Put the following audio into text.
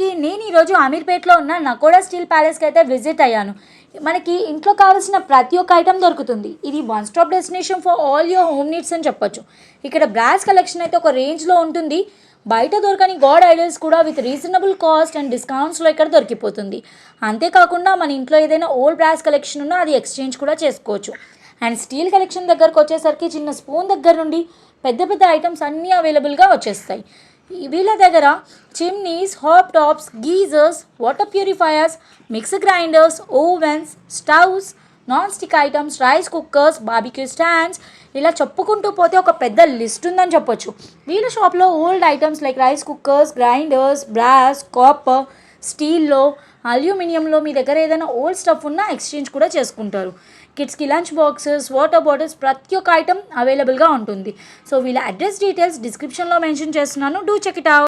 ఉదాహరణకి నేను ఈరోజు అమీర్పేట్లో ఉన్న నకోడా స్టీల్ ప్యాలెస్కి అయితే విజిట్ అయ్యాను. మనకి ఇంట్లో కావాల్సిన ప్రతి ఒక్క ఐటమ్ దొరుకుతుంది. ఇది one stop destination for all your home needs అని చెప్పొచ్చు. ఇక్కడ బ్రాస్ కలెక్షన్ అయితే ఒక రేంజ్లో ఉంటుంది. బయట దొరకని గాడ్ ఐడల్స్ కూడా విత్ రీజనబుల్ కాస్ట్ అండ్ డిస్కౌంట్స్లో ఇక్కడ దొరికిపోతుంది. అంతేకాకుండా మన ఇంట్లో ఏదైనా ఓల్డ్ బ్రాస్ కలెక్షన్ ఉన్నా అది ఎక్స్చేంజ్ కూడా చేసుకోవచ్చు. అండ్ స్టీల్ కలెక్షన్ దగ్గరకు వచ్చేసరికి చిన్న స్పూన్ దగ్గర నుండి పెద్ద పెద్ద ఐటమ్స్ అన్నీ అవైలబుల్గా వచ్చేస్తాయి. వీళ్ళ దగ్గర chimneys, hot tops, geysers, water purifiers, mixer grinders, ovens, stoves, non stick items, rice cookers, barbecue stands, ఇలా చెప్పుకుంటూ పోతే ఒక పెద్ద లిస్ట్ ఉందని చెప్పొచ్చు. వీళ్ళ షాప్లో old items like rice cookers, grinders, brass, copper, స్టీల్లో, అల్యూమినియంలో మీ దగ్గర ఏదైనా ఓల్డ్ స్టఫ్ ఉన్నా ఎక్స్చేంజ్ కూడా చేసుకుంటారు. కిడ్స్కి లంచ్ బాక్సెస్, వాటర్ బాటిల్స్, ప్రతి ఒక్క ఐటమ్ అవైలబుల్గా ఉంటుంది. సో వీళ్ళ అడ్రస్ డీటెయిల్స్ డిస్క్రిప్షన్లో మెన్షన్ చేస్తున్నాను. Do check it out.